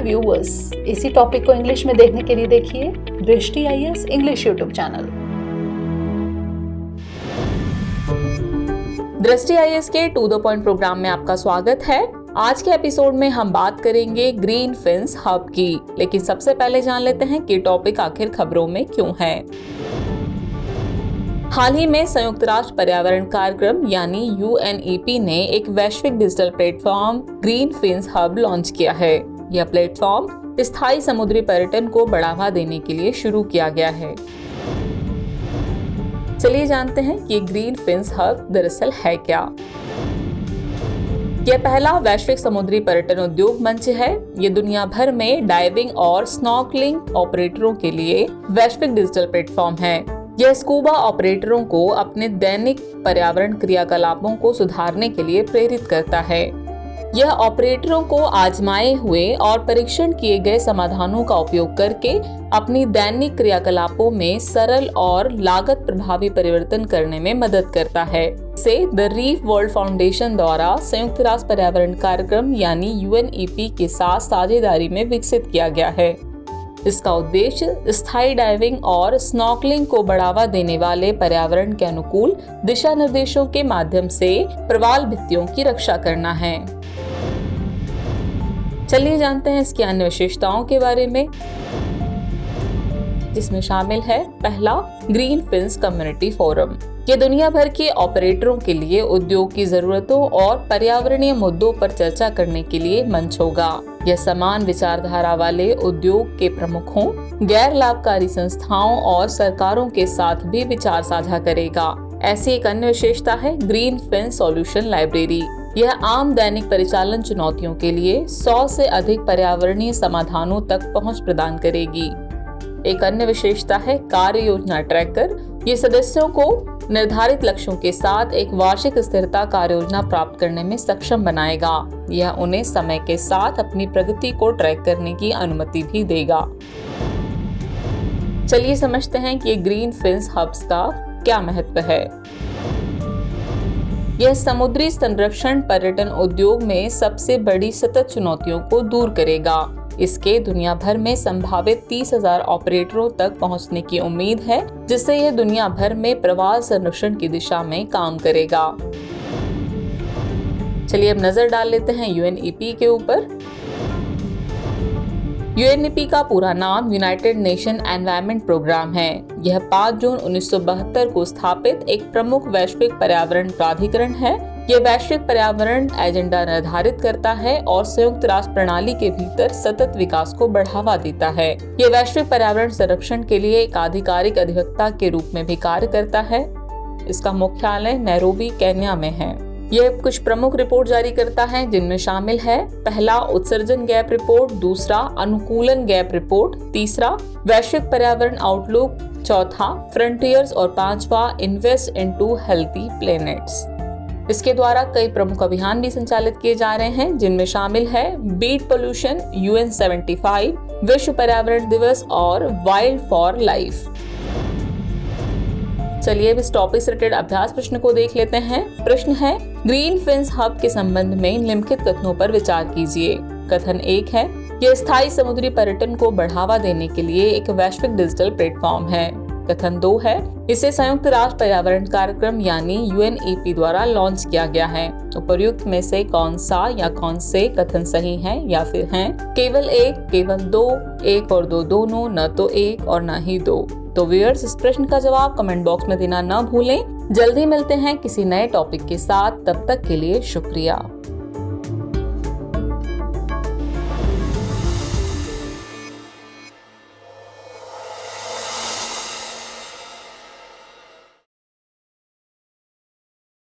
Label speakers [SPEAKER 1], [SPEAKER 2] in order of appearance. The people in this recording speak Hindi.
[SPEAKER 1] व्यूअर्स, इसी टॉपिक को इंग्लिश में देखने के लिए देखिए दृष्टि आईएएस इंग्लिश यूट्यूब चैनल।
[SPEAKER 2] दृष्टि आईएएस के टू द पॉइंट प्रोग्राम में आपका स्वागत है। आज के एपिसोड में हम बात करेंगे ग्रीन फिन्स हब की, लेकिन सबसे पहले जान लेते हैं कि टॉपिक आखिर खबरों में क्यों है। हाल ही में संयुक्त राष्ट्र पर्यावरण कार्यक्रम यानी UNEP ने एक वैश्विक digital platform green fins hub launch किया है। यह प्लेटफॉर्म स्थायी समुद्री पर्यटन को बढ़ावा देने के लिए शुरू किया गया है। चलिए जानते हैं कि ग्रीन फिन्स हब दरअसल है क्या। यह पहला वैश्विक समुद्री पर्यटन उद्योग मंच है। ये दुनिया भर में डाइविंग और स्नॉर्कलिंग ऑपरेटरों के लिए वैश्विक डिजिटल प्लेटफॉर्म है। यह स्कूबा ऑपरेटरों को अपने दैनिक पर्यावरण क्रियाकलापों को सुधारने के लिए प्रेरित करता है। यह ऑपरेटरों को आजमाए हुए और परीक्षण किए गए समाधानों का उपयोग करके अपनी दैनिक क्रियाकलापों में सरल और लागत प्रभावी परिवर्तन करने में मदद करता है। इसे द रीफ वर्ल्ड फाउंडेशन द्वारा संयुक्त राष्ट्र पर्यावरण कार्यक्रम यानी UNEP के साथ साझेदारी में विकसित किया गया है। इसका उद्देश्य स्थायी डाइविंग और स्नॉर्कलिंग को बढ़ावा देने वाले पर्यावरण के अनुकूल दिशा निर्देशों के माध्यम से प्रवाल भित्तियों की रक्षा करना है। चलिए जानते हैं इसकी अन्य विशेषताओं के बारे में, जिसमें शामिल है पहला, ग्रीन फिन्स कम्युनिटी फोरम। ये दुनिया भर के ऑपरेटरों के लिए उद्योग की जरूरतों और पर्यावरणीय मुद्दों पर चर्चा करने के लिए मंच होगा। यह समान विचारधारा वाले उद्योग के प्रमुखों, गैर लाभकारी संस्थाओं और सरकारों के साथ भी विचार साझा करेगा। ऐसी एक अन्य विशेषता है ग्रीन फिन्स सॉल्यूशन लाइब्रेरी। यह आम दैनिक परिचालन चुनौतियों के लिए 100 से अधिक पर्यावरणीय समाधानों तक पहुंच प्रदान करेगी। एक अन्य विशेषता है कार्य योजना ट्रैकर। ये सदस्यों को निर्धारित लक्ष्यों के साथ एक वार्षिक स्थिरता कार्य योजना प्राप्त करने में सक्षम बनाएगा। यह उन्हें समय के साथ अपनी प्रगति को ट्रैक करने की अनुमति भी देगा। चलिए समझते हैं कि ग्रीन फिन्स हब्स का क्या महत्व है। यह समुद्री संरक्षण पर्यटन उद्योग में सबसे बड़ी सतत चुनौतियों को दूर करेगा। इसके दुनिया भर में संभावित 30,000 ऑपरेटरों तक पहुंचने की उम्मीद है, जिससे यह दुनिया भर में प्रवाल संरक्षण की दिशा में काम करेगा। चलिए अब नजर डाल लेते हैं UNEP के ऊपर। UNEP का पूरा नाम यूनाइटेड नेशन एनवायरनमेंट प्रोग्राम है। यह 5 जून 1972 को स्थापित एक प्रमुख वैश्विक पर्यावरण प्राधिकरण है। यह वैश्विक पर्यावरण एजेंडा निर्धारित करता है और संयुक्त राष्ट्र प्रणाली के भीतर सतत विकास को बढ़ावा देता है। यह वैश्विक पर्यावरण संरक्षण के लिए एक आधिकारिक अधिवक्ता के रूप में भी कार्य करता है। इसका मुख्यालय नैरोबी, केन्या में है। यह कुछ प्रमुख रिपोर्ट जारी करता है, जिनमें शामिल है पहला, उत्सर्जन गैप रिपोर्ट, दूसरा, अनुकूलन गैप रिपोर्ट, तीसरा, वैश्विक पर्यावरण आउटलुक, चौथा, फ्रंटियर्स और पांचवा, इन्वेस्ट इनटू हेल्थी प्लैनेट्स। इसके द्वारा कई प्रमुख अभियान भी संचालित किए जा रहे हैं, जिनमें शामिल है बीट पोल्यूशन, UN 75, विश्व पर्यावरण दिवस और वाइल्ड फॉर लाइफ। चलिए अब इस टॉपिक से रिलेटेड अभ्यास प्रश्न को देख लेते हैं। प्रश्न है, ग्रीन फिन्स हब के संबंध में निम्नलिखित कथनों पर विचार कीजिए। कथन 1 है, यह स्थायी समुद्री पर्यटन को बढ़ावा देने के लिए एक वैश्विक डिजिटल प्लेटफॉर्म है। कथन 2 है, इसे संयुक्त राष्ट्र पर्यावरण कार्यक्रम यानी UNEP द्वारा लॉन्च किया गया है। उपर्युक्त में से कौन सा या कौन से कथन सही हैं या फिर हैं केवल 1, केवल 2, 1 और 2 दोनों, न तो 1 और न ही 2। तो व्यूअर्स, इस प्रश्न का जवाब कमेंट बॉक्स में देना न भूलें। जल्दी मिलते हैं किसी नए टॉपिक के साथ, तब तक के लिए शुक्रिया।